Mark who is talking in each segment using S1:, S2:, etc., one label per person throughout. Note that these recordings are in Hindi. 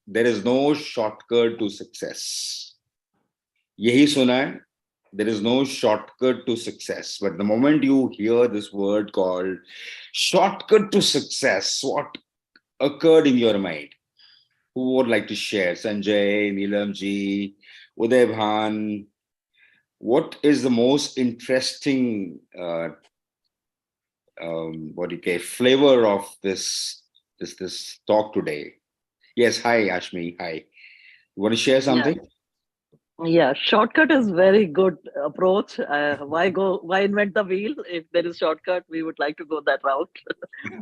S1: there is no shortcut to success. यही सुना है. There is no shortcut to success. But the moment you hear this word called shortcut to success, what occurred in your mind? Who would like to share? Sanjay, Neelamji, Uday Bhan. What is the most interesting, what do you call, flavor of this talk today? Yes, hi Ashmi, hi. You want to share
S2: Yeah,
S1: something?
S2: yeah. Shortcut is very good approach. Why invent the wheel? If there is shortcut, we would like to go that route.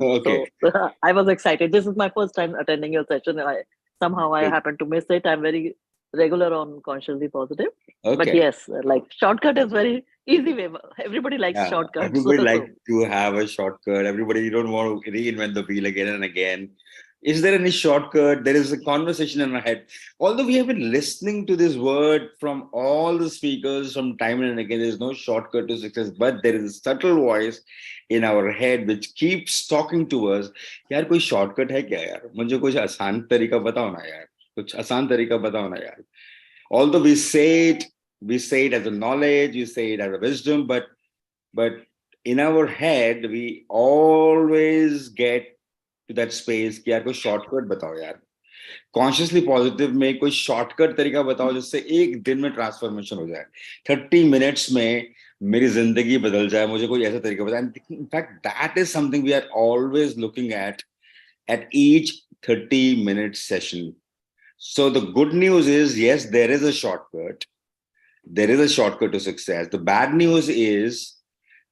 S1: Okay,
S2: So I was excited. This is my first time attending your session, and I
S1: okay,
S2: happened to miss it. I'm very regular on consciously positive, but
S1: okay.
S2: yes, like shortcut is very easy way. Everybody likes
S1: Yeah,
S2: shortcuts.
S1: everybody like
S2: So
S1: to have a shortcut. Everybody, you don't want to reinvent the wheel again and again. Is there any shortcut? There is a conversation in our head. Although we have been listening to this word from all the speakers from time and again, there is no shortcut to success, but there is a subtle voice in our head which keeps talking to us. यार कोई shortcut है क्या यार? मुझे कुछ आसान तरीका बताओ ना यार. कुछ आसान तरीका बताओ ना यार. Although we say it as a knowledge, we say it as a wisdom, but in our head we always get to that space कि यार कोई शॉर्टकट बताओ यार. कॉन्शियसली पॉजिटिव में कोई शॉर्टकट तरीका बताओ जिससे एक दिन में ट्रांसफॉर्मेशन हो जाए, 30 मिनट्स में मेरी जिंदगी बदल जाए. मुझे कोई ऐसा तरीका बताए. In fact that is something we are always looking at each 30-minute session. So the good news is, yes, there is a shortcut. There is a shortcut to success. The bad news is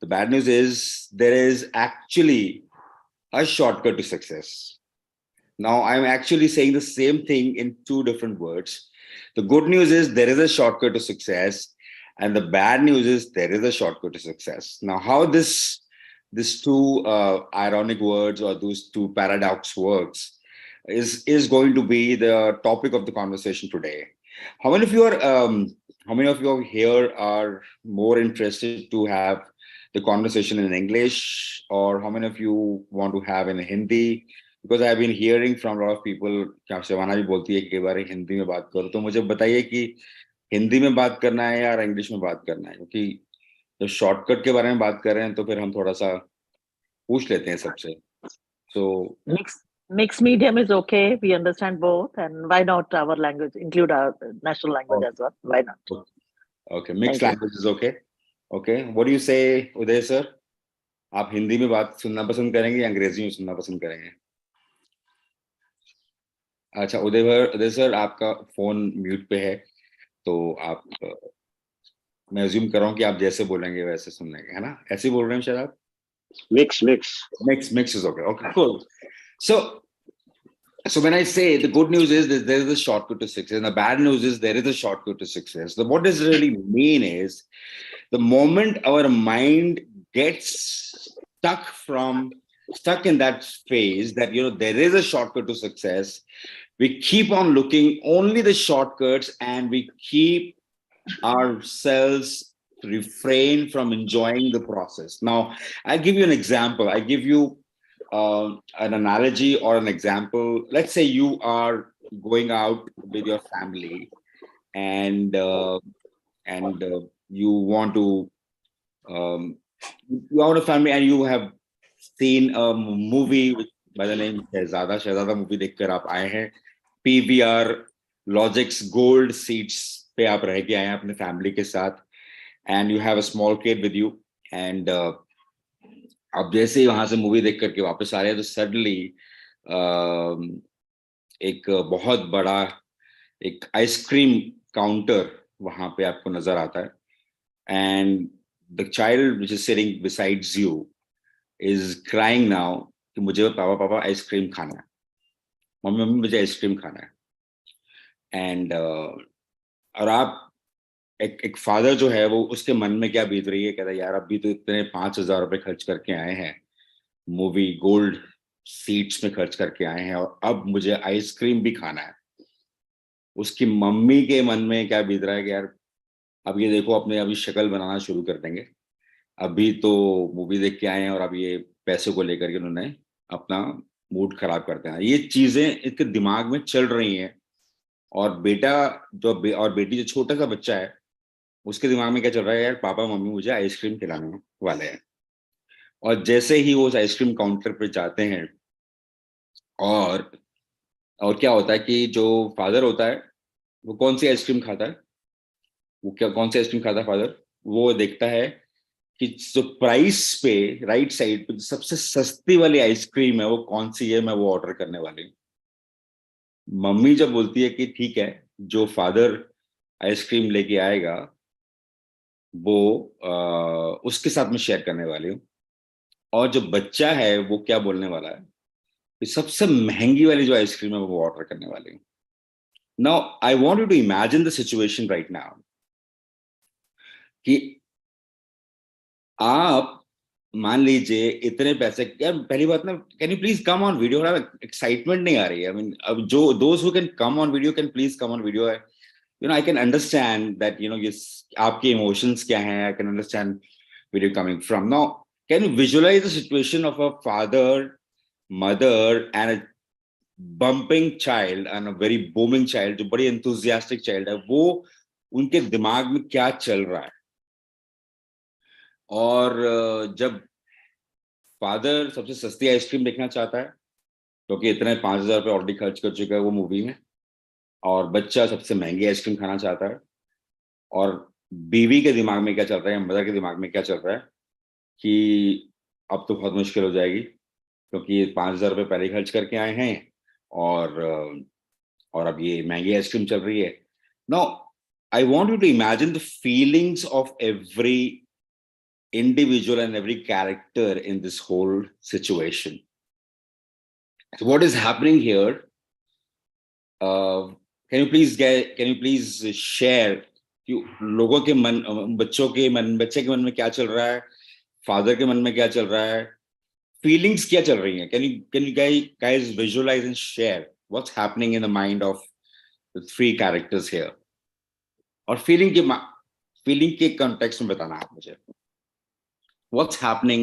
S1: there is actually a shortcut to success. Now I'm actually saying the same thing in two different words. The good news is there is a shortcut to success, and the bad news is there is a shortcut to success. Now, how this two ironic words or those two paradox works is going to be the topic of the conversation today. How many of you are how many of you here are more interested to have the conversation in English, or how many of you want to have in Hindi? Because I've been hearing from a lot of people कि आप शिवाना भी बोलती है कि कई बार हिंदी में बात करो. तो मुझे बताइए कि हिंदी में बात करना है या इंग्लिश में बात करना है, क्योंकि जब शॉर्टकट के बारे में बात कर रहे हैं तो फिर हम थोड़ा सा पूछ लेते हैं सबसे. सो
S2: mixed medium is okay. We understand both, and why not our language? Include our national language as well. Why not?
S1: Okay, mix
S2: Thank you.
S1: Language is okay. Okay, what do you से उदय सर? आप हिंदी में बात सुनना पसंद करेंगे या अंग्रेजी में सुनना पसंद करेंगे? अच्छा, उदय सर आपका फोन म्यूट पे है, तो आप मैं अज्यूम कर रहा हूँ कि आप जैसे बोलेंगे वैसे सुन लेंगे, है ना? ऐसे ही बोल रहे हैं शायद आप.
S3: Mix.
S1: Mix is okay. Okay, cool. So when I say the good news is that there is a shortcut to success, and the bad news is there is a shortcut to success. So what does it really mean is the moment our mind gets stuck in that phase that there is a shortcut to success, we keep on looking only the shortcuts, and we keep ourselves refrain from enjoying the process. Now, I'll give you an example. I give you an analogy or an example. Let's say you are going out with your family, and you want to you are a family and you have seen a movie by the name Shahzada movie देखकर आप आए हैं. PVR लॉजिक्स गोल्ड सीट्स पे आप रह के आए हैं अपने फैमिली के साथ, and you have a small kid with you, and आप जैसे ही वहां से मूवी देख करके वापस आ रहे हैं तो सडनली एक बहुत बड़ा एक आइसक्रीम काउंटर वहां पे आपको नजर आता है, and the child which is sitting besides you is crying now कि मुझे पापा पापा आइसक्रीम खाना है, मम्मी मम्मी मुझे आइसक्रीम खाना है. एंड और आप एक फादर जो है वो उसके मन में क्या बीत रही है, कहता है यार अभी तो इतने 5,000 रुपए खर्च करके आए हैं, मूवी गोल्ड सीट्स में खर्च करके आए हैं, और अब मुझे आइसक्रीम भी खाना है. उसकी मम्मी के मन में क्या बीत रहा है कि यार अब ये देखो अपने अभी शक्ल बनाना शुरू कर देंगे, अभी तो मूवी देख के आए हैं और अब ये पैसे को लेकर के उन्होंने अपना मूड खराब करते हैं. ये चीजें इसके दिमाग में चल रही हैं और बेटा और बेटी जो छोटा सा बच्चा है, उसके दिमाग में क्या चल रहा है, यार पापा मम्मी मुझे आइसक्रीम खिलाने वाले हैं। और जैसे ही वो उस आइसक्रीम काउंटर पे जाते हैं, और और क्या होता है कि जो फादर होता है, वो कौन सी आइसक्रीम खाता है, वो क्या कौन सी आइसक्रीम खाता है फादर, वो देखता है कि जो प्राइस पे राइट साइड पे सबसे सस्ती वाली आइसक्रीम है वो कौन सी है, मैं वो ऑर्डर करने वाली हूँ। मम्मी जब बोलती है कि ठीक है, जो फादर आइसक्रीम लेके आएगा वो उसके साथ में शेयर करने वाली हूँ। और जो बच्चा है वो क्या बोलने वाला है कि सबसे महंगी वाली जो आइसक्रीम है वो ऑर्डर करने वाली हूँ। Now I want you to imagine the situation right now कि आप मान लीजिए इतने पैसे, यार पहली बात ना, can you please come on video, excitement नहीं आ रही है। आई मीन अब जो those who can come on video can please come on video है। I can understand that, yes, आपके emotions क्या हैं, I can understand where you're coming from. Now, can you visualize the situation of a father, mother, and a bumping child and a very booming child, जो बड़ी enthusiastic child है, वो उनके दिमाग में क्या चल रहा है। और जब फादर सबसे सस्ती आइसक्रीम देखना चाहता है, क्योंकि इतने 5,000 रुपये ऑलरेडी खर्च कर चुका है वो मूवी में, और बच्चा सबसे महंगी आइसक्रीम खाना चाहता है, और बीवी के दिमाग में क्या चल रहा है, मदर के दिमाग में क्या चल रहा है कि अब तो बहुत मुश्किल हो जाएगी, क्योंकि ये 5,000 रुपये पहले ही खर्च करके आए हैं, और अब ये महंगी आइसक्रीम चल रही है। Now I want you to imagine the feelings of every individual and every character in this whole situation. So what is happening here? Can you please share कि लोगों के मन, बच्चे के मन में क्या चल रहा है, फादर के मन में क्या चल रहा है, फीलिंग्स क्या चल रही हैं? Can you guys visualize and share what's happening in the mind of the three characters here? और फीलिंग के कॉन्टेक्स्ट में बताना आप मुझे, what's happening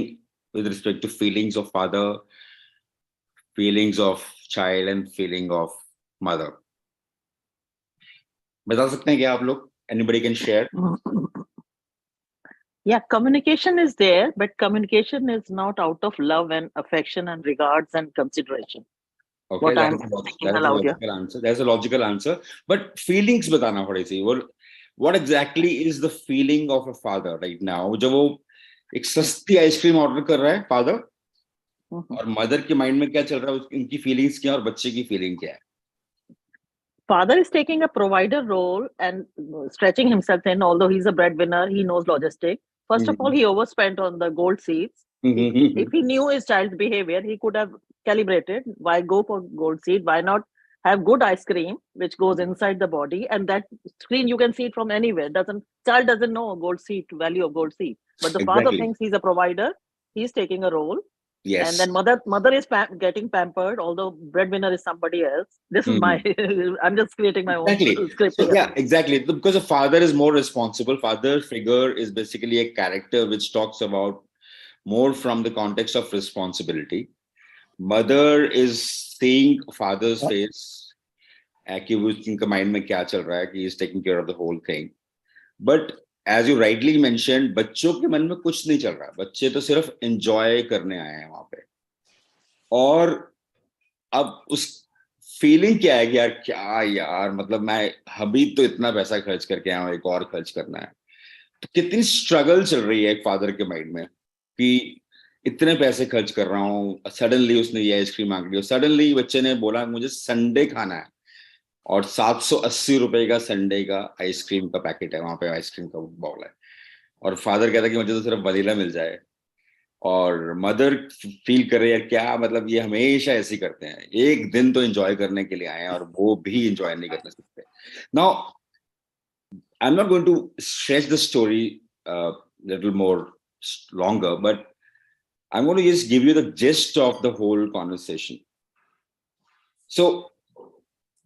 S1: with respect to feelings of father, feelings of child and feeling of mother. बता सकते हैं क्या आप लोग? Anybody can share?
S2: Yeah, communication is there, but communication is not out of love and affection and regards and consideration.
S1: Okay,
S2: What
S1: that
S2: I'm
S1: is
S2: thinking aloud here.
S1: logical answer. That's a logical answer. But feelings बताना थोड़ी सी, what exactly is the feeling of a father right now? जब वो एक सस्ती आइसक्रीम ऑर्डर कर रहा है फादर, और मदर के माइंड में क्या चल रहा है, उनकी फीलिंग्स क्या है और बच्चे की फीलिंग क्या है?
S2: Father is taking a provider role and stretching himself in, although he's a breadwinner, he knows logistics. First of all, he overspent on the gold seeds. If he knew his child's behavior, he could have calibrated. Why go for gold seed? Why not have good ice cream, which goes inside the body, and that screen you can see it from anywhere. Child doesn't know gold seed, value of gold seed, but the father
S1: Exactly.
S2: thinks he's a provider. He's taking a role.
S1: Yes.
S2: And then mother is getting pampered, although breadwinner is somebody else. This is my I'm just creating my own script
S1: So,
S2: here.
S1: yeah, exactly. Because a father is more responsible. Father figure is basically a character which talks about more from the context of responsibility. Mother is seeing father's face, कि वो उनका माइंड में क्या चल रहा है, कि he is taking care of the whole thing. But as you rightly mentioned, बच्चों के मन में कुछ नहीं चल रहा, बच्चे तो सिर्फ एंजॉय करने आए हैं वहां पे। और अब उस फीलिंग क्या है कि यार क्या यार, मतलब मैं अभी तो इतना पैसा खर्च करके आया हूँ, एक और खर्च करना है। तो कितनी स्ट्रगल चल रही है एक फादर के माइंड में कि इतने पैसे खर्च कर रहा हूँ, सडनली उसने ये आइसक्रीम मांग ली, सडनली बच्चे ने बोला मुझे संडे खाना है, और 780 रुपए का संडे का आइसक्रीम का पैकेट है, वहां पे आइसक्रीम का बॉल है, और फादर कहता है कि मुझे तो सिर्फ वनीला मिल जाए। और मदर फील कर रही है क्या, मतलब ये हमेशा ऐसे ही करते हैं, एक दिन तो एंजॉय करने के लिए आए हैं और वो भी एंजॉय नहीं कर सकते। Now I am not going to stretch the story little more longer, but I'm going to just give you the gist of the whole conversation. So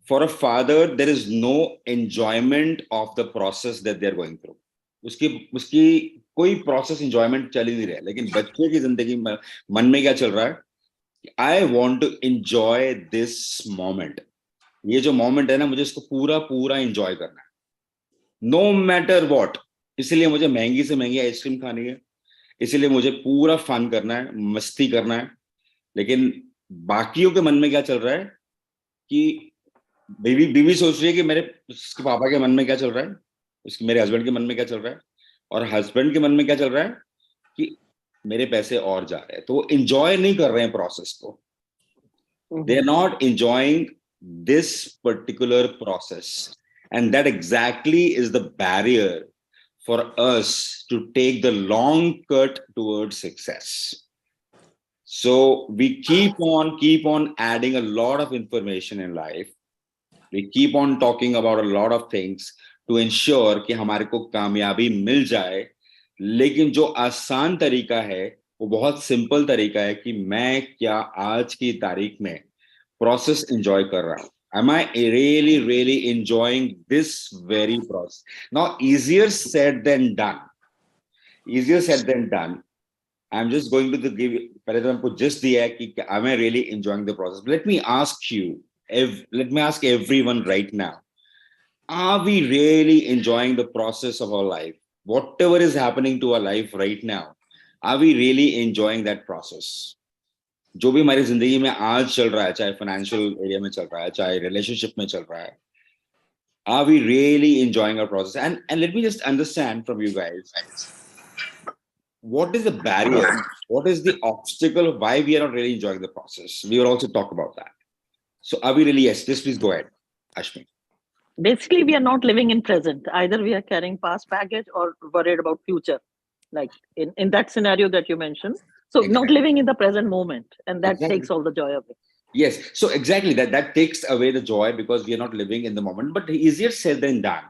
S1: for a father there is no enjoyment of the process that they're going through. उसकी कोई प्रोसेस एंजॉयमेंट चल ही नहीं रहा है, लेकिन बच्चे की जिंदगी में मन में क्या चल रहा है, I want to enjoy this moment. ये जो मोमेंट है ना, मुझे इसको पूरा पूरा एंजॉय करना है, नो मैटर व्हाट। इसलिए मुझे महंगी से महंगी आइसक्रीम खानी है, इसीलिए मुझे पूरा फन करना है, मस्ती करना है। लेकिन बाकियों के मन में क्या चल रहा है कि बीवी बीवी सोच रही है कि मेरे उसके पापा के मन में क्या चल रहा है, उसके मेरे हस्बैंड के मन में क्या चल रहा है, और हस्बैंड के मन में क्या चल रहा है कि मेरे पैसे और जा रहे हैं। तो वो इंजॉय नहीं कर रहे हैं प्रोसेस को, they are not enjoying this particular process, and that exactly is the barrier for us to take the long cut towards success. So we keep on adding a lot of information in life, we keep on talking about a lot of things to ensure कि हमारे को कामयाबी मिल जाए। लेकिन जो आसान तरीका है वो बहुत सिंपल तरीका है कि मैं क्या आज की तारीख में process enjoy कर रहा हूँ, am I really really enjoying this very process? Now easier said than done, easier said than done. I'm just going to give, पहले तो हमको just दिया है कि am I really enjoying the process? Let me ask you, let me ask everyone right now, are we really enjoying the process of our life? Whatever is happening to our life right now, are we really enjoying that process? जो भी हमारी जिंदगी में आज चल रहा है, चाहे फाइनेंशियल एरिया में चल रहा है, चाहे रिलेशनशिप में चल रहा है, are we really enjoying our process? And let me just understand from you guys, what is the barrier, what is the obstacle of why we are not really enjoying the process? We will also talk about that. So are we really? Yes, just please go ahead, Ashmi.
S2: Basically, we are not living in present. Either we are carrying past baggage or worried about future, like in that scenario that you mentioned. So not
S1: Exactly.
S2: living in the present moment, and that
S1: Exactly.
S2: takes all the joy away.
S1: Yes, so exactly that takes away the joy because we are not living in the moment, but easier said than done.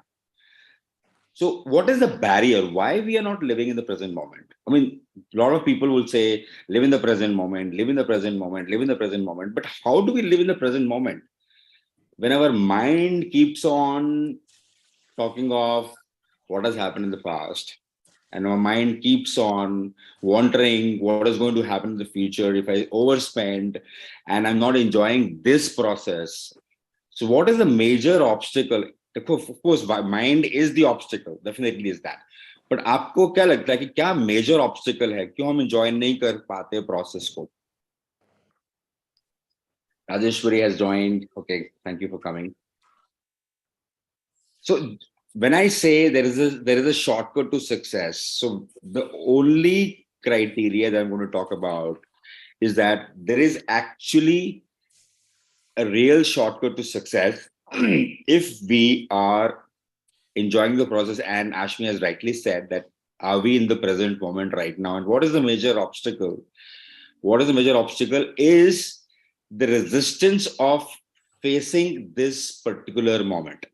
S1: So what is the barrier why we are not living in the present moment? I mean, a lot of people will say live in the present moment, live in the present moment, live in the present moment, but how do we live in the present moment when our mind keeps on talking of what has happened in the past, and our mind keeps on wondering what is going to happen in the future if I overspend and I'm not enjoying this process? So what is the major obstacle? Of course, mind is the obstacle, definitely is that. But आपको क्या लगता है कि क्या major obstacle है, क्यों हम enjoy नहीं कर पाते process को? Rajeshwari has joined. Okay, thank you for coming. So when I say there is a shortcut to success, so the only criteria that I'm going to talk about is that there is actually a real shortcut to success if we are enjoying the process. And Ashmi has rightly said that are we in the present moment right now? And what is the major obstacle? What is the major obstacle is the resistance of facing this particular moment.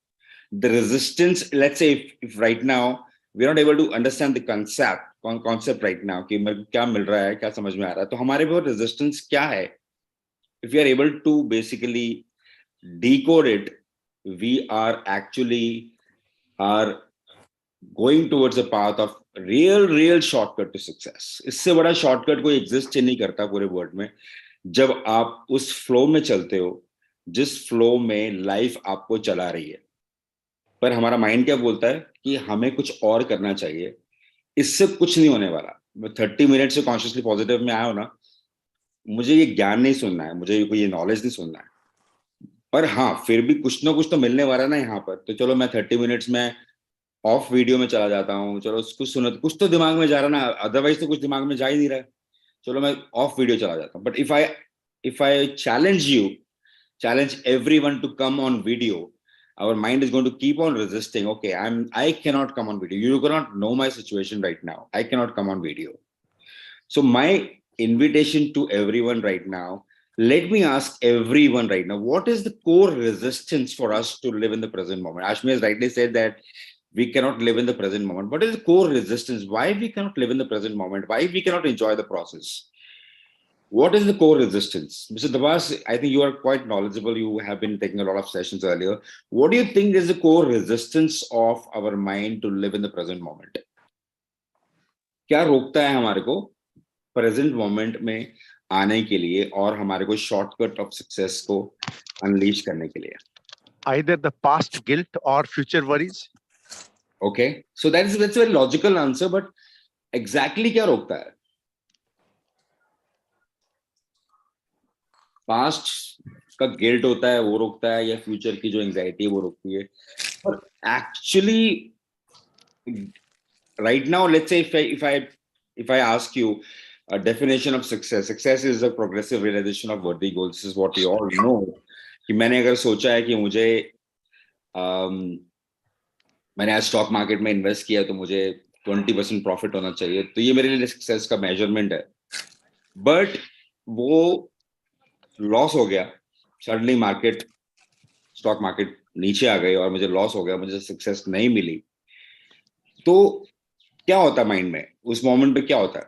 S1: The resistance, let's say if right now we're not able to understand the concept right now कि मेरे को क्या मिल रहा है, क्या समझ में आ रहा है, तो हमारे पास resistance क्या है? If we are able to basically decode it, we are actually are going towards a path of real shortcut to success. इससे बड़ा shortcut कोई exist ही नहीं करता पूरे world में, जब आप उस flow में चलते हो जिस flow में life आपको चला रही है। पर हमारा माइंड क्या बोलता है कि हमें कुछ और करना चाहिए, इससे कुछ नहीं होने वाला। मैं 30 मिनट से कॉन्शियसली पॉजिटिव में आया हूं ना, मुझे ये ज्ञान नहीं सुनना है, मुझे कोई ये नॉलेज नहीं सुनना है, पर हाँ फिर भी कुछ ना कुछ तो मिलने वाला ना यहाँ पर, तो चलो मैं 30 मिनट्स में ऑफ वीडियो में चला जाता हूँ, चलो कुछ सुनो, कुछ तो दिमाग में जा रहा ना, अदरवाइज तो कुछ दिमाग में जा ही नहीं रहा है, चलो मैं ऑफ वीडियो चला जाता हूँ। But if I challenge you, challenge everyone to come on video, our mind is going to keep on resisting. Okay, I cannot come on video, you cannot know my situation right now, I cannot come on video. So my invitation to everyone right now, let me ask everyone right now, what is the core resistance for us to live in the present moment? Ashmi has rightly said that we cannot live in the present moment. What is the core resistance? Why we cannot live in the present moment? Why we cannot enjoy the process? What is the core resistance? Mr. Dabas, I think you are quite knowledgeable. You have been taking a lot of sessions earlier. What do you think is the core resistance of our mind to live in the present moment? क्या रोकता है हमारे को प्रेजेंट मोमेंट में आने के लिए और हमारे को शॉर्टकट ऑफ सक्सेस को अनलीश करने के लिए?
S3: either the past guilt or future worries.
S1: Okay, so that's a very logical answer, but exactly क्या रोकता है? Past का guilt होता है, वो रोकता है, या future की जो anxiety है वो रोकती है? But actually, right now, let's say if I ask you a definition of success, success is a progressive realization of worthy goals. This is what we all know. कि मैंने अगर सोचा है कि मुझे मैंने आज स्टॉक मार्केट में इन्वेस्ट किया तो मुझे 20% प्रॉफिट होना चाहिए, तो ये मेरे लिए सक्सेस का मेजरमेंट है. बट वो लॉस हो गया, सडनली मार्केट, स्टॉक मार्केट नीचे आ गई और मुझे लॉस हो गया, मुझे सक्सेस नहीं मिली, तो क्या होता है माइंड में उस मोमेंट पे? क्या होता है?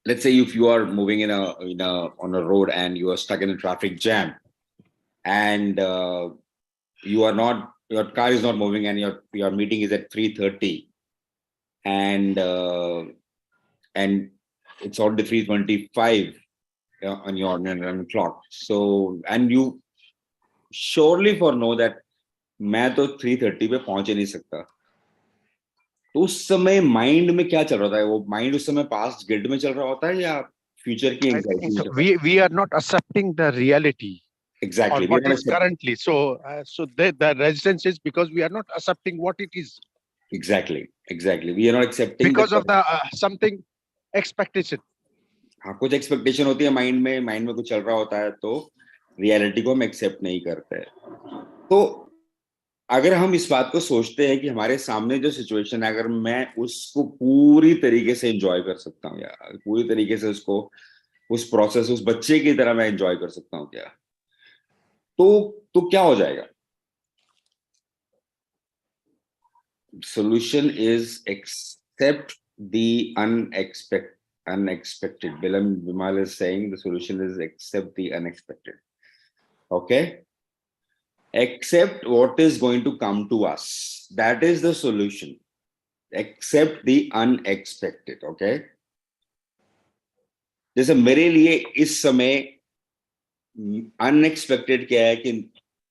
S1: Let's say if you are moving on a road and you are stuck in a traffic jam, and your car is not moving, and your meeting is at 3:30, and it's already 3:25 on your clock. So, and you surely for know that मैं तो 3:30 पे पहुंच ही नहीं सकता. तो उस समय माइंड में क्या चल रहा था? वो माइंड उस समय पास्ट गिल्ट में चल रहा होता है या फ्यूचर की
S3: I
S1: एंजाइटी
S3: think
S1: में चल रहा है?
S3: we are not accepting the reality or
S1: Exactly.
S3: what is currently. So the resistance is because we are not accepting what it is.
S1: Exactly. We are not accepting
S3: Because
S1: that.
S3: of the something expectation.
S1: हाँ, कुछ एक्सपेक्टेशन होती है माइंड में कुछ चल रहा होता है, तो रियलिटी को हम एक्सेप्ट नहीं करते. तो अगर हम इस बात को सोचते हैं कि हमारे सामने जो सिचुएशन है, अगर मैं उसको पूरी तरीके से एंजॉय कर सकता हूँ, या पूरी तरीके से उसको, उस प्रोसेस, उस बच्चे की तरह मैं एंजॉय कर सकता हूँ क्या, तो क्या हो जाएगा? Solution is accept the unexpected. Bimal is saying the solution is accept the unexpected. Okay, accept what is going to come to us. That is the solution. Accept the unexpected. Okay, जैसे मेरे लिए इस समय अनएक्सपेक्टेड क्या है कि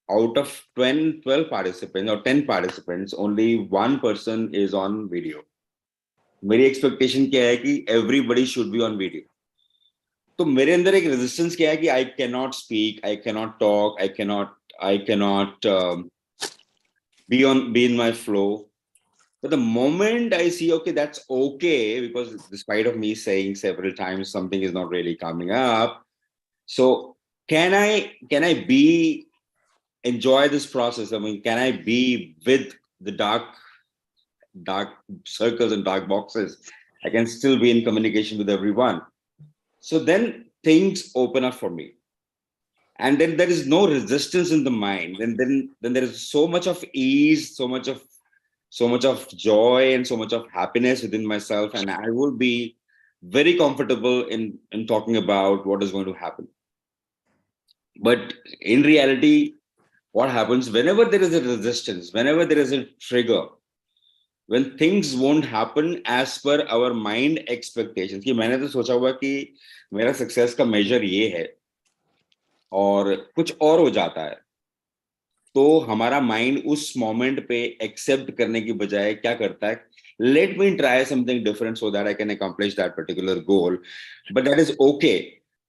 S1: out of 12 participants or 10 participants, only one person is on video. मेरी एक्सपेक्टेशन क्या है कि everybody should be on video. तो मेरे अंदर एक रेजिस्टेंस क्या है कि I cannot speak, I cannot talk, I cannot be in my flow. But the moment I see, okay, that's okay, because despite of me saying several times something is not really coming up, so can I be enjoy this process? I mean, can I be with the dark circles and dark boxes? I can still be in communication with everyone. So then things open up for me. And then there is no resistance in the mind. And then there is so much of ease, so much of joy, and so much of happiness within myself. And I will be very comfortable in talking about what is going to happen. But in reality, what happens whenever there is a resistance, whenever there is a trigger, when things won't happen as per our mind expectations, कि मैंने तो सोचा हुआ कि मेरा सक्सेस का मेजर ये है और कुछ और हो जाता है, तो हमारा माइंड उस मोमेंट पे एक्सेप्ट करने की बजाय क्या करता है? Let me try something different so that I can accomplish that particular goal, but that is okay.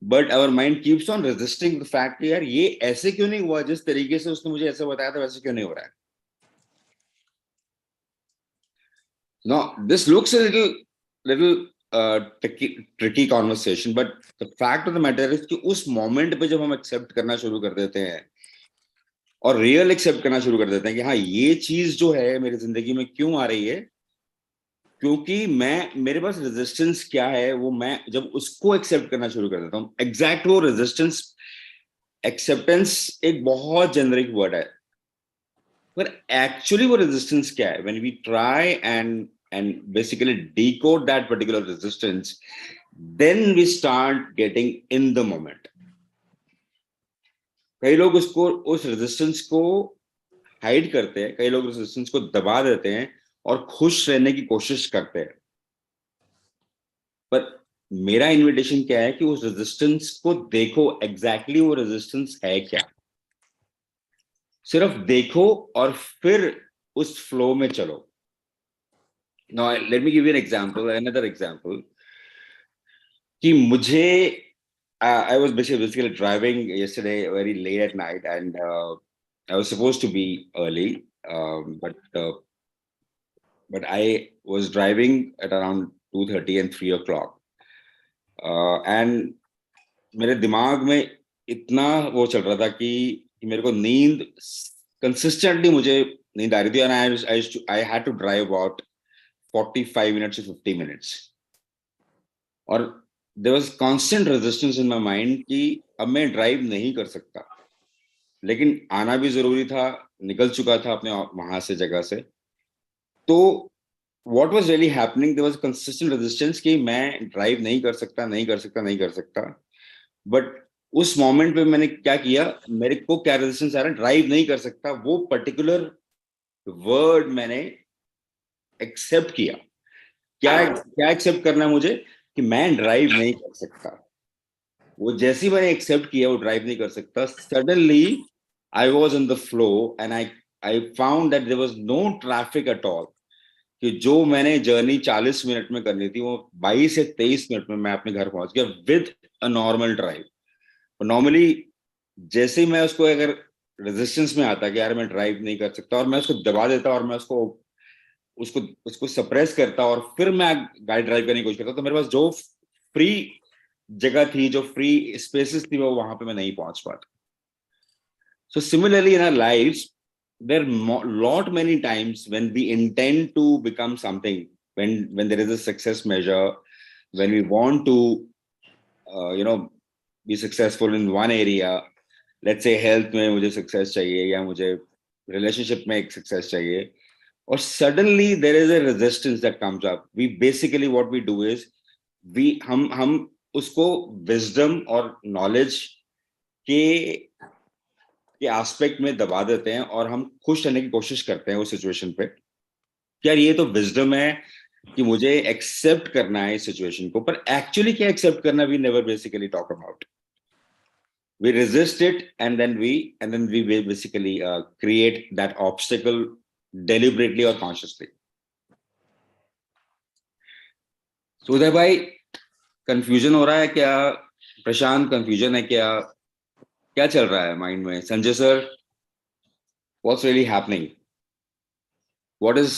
S1: But our mind keeps on resisting the fact कि यार ये ऐसे क्यों नहीं हुआ, जिस तरीके से उसने मुझे ऐसे बताया था वैसे क्यों नहीं हो रहा है. Now this looks a little tricky conversation, but the fact of the matter is कि उस मोमेंट पे जब हम एक्सेप्ट करना शुरू कर देते हैं और रियल एक्सेप्ट करना शुरू कर देते हैं कि हाँ, ये चीज जो है मेरी जिंदगी में क्यों आ रही है, क्योंकि मेरे पास रेजिस्टेंस क्या है, वो मैं जब उसको एक्सेप्ट करना शुरू कर देता हूँ. एग्जैक्ट वो रेजिस्टेंस, एक्सेप्टेंस एक बहुत जेनरिक वर्ड है, पर एक्चुअली वो रेजिस्टेंस क्या है? When we try and basically decode that particular resistance, then we start getting in the moment. कई लोग उस रेजिस्टेंस को हाइड करते हैं, कई लोग रेजिस्टेंस को दबा देते हैं और खुश रहने की कोशिश करते हैं. पर मेरा इनविटेशन क्या है कि उस रेजिस्टेंस को देखो, एग्जैक्टली वो रेजिस्टेंस है क्या. सिर्फ देखो और फिर उस फ्लो में चलो. Now let me give you an example, another example. कि मुझे I was basically driving yesterday very late at night, and I was supposed to be early, but I was driving at around 2:30 and 3 o'clock, and मेरे दिमाग में इतना वो चल रहा था कि मेरे को नींद कंसिस्टेंटली मुझे नींद आ रही थी, and I had to drive about 45 minutes to 50 minutes. और there was constant resistance in my mind कि अब मैं ड्राइव नहीं कर सकता, लेकिन आना भी जरूरी था, निकल चुका था अपने वहां से जगह से. तो what was really happening, there was consistent resistance कि मैं ड्राइव नहीं कर सकता, नहीं कर सकता, नहीं कर सकता. बट उस मोमेंट पे मैंने क्या किया, मेरे को क्या रेजिस्टेंस आ रहा है, ड्राइव नहीं कर सकता, वो पर्टिकुलर वर्ड मैंने एक्सेप्ट किया. क्या क्या एक्सेप्ट करना है मुझे, कि मैं ड्राइव नहीं कर सकता. वो जैसे ही मैंने एक्सेप्ट किया वो ड्राइव नहीं कर सकता, suddenly I was in the flow, and I found that there was no traffic at all. कि जो मैंने जर्नी 40 मिनट में करनी थी, वो 22 से 23 मिनट में मैं अपने घर पहुंच गया with a normal drive. Normally जैसे ही मैं उसको अगर रेजिस्टेंस में आता कि यार मैं ड्राइव नहीं कर सकता, और मैं उसको दबा देता और मैं उसको उसको उसको सप्रेस करता और फिर मैं गाड़ी ड्राइव करने की कोशिश करता, तो मेरे पास जो फ्री जगह थी, जो फ्री स्पेसेस थी, वो वहां पे मैं नहीं पहुंच पाता. So similarly in our lives, there are lot many times when we intend to become something, when there is a success measure, when we want to be successful in one area. Let's say health में मुझे success चाहिए, या मुझे relationship में एक success चाहिए, or suddenly there is a resistance that comes up. We basically what we do is हम उसको wisdom और knowledge के एस्पेक्ट में दबा देते हैं, और हम खुश रहने की कोशिश करते हैं उस सिचुएशन पे. क्या ये तो विजडम है कि मुझे एक्सेप्ट करना है इस सिचुएशन को, पर एक्चुअली क्या एक्सेप्ट करना, we never basically talk about. We resist it, and then we basically create that obstacle deliberately और कॉन्शियसली. तो उदय भाई, कंफ्यूजन हो रहा है क्या? प्रशांत, कंफ्यूजन है क्या? क्या चल रहा है माइंड में? Sanjay sir, what's really happening? What is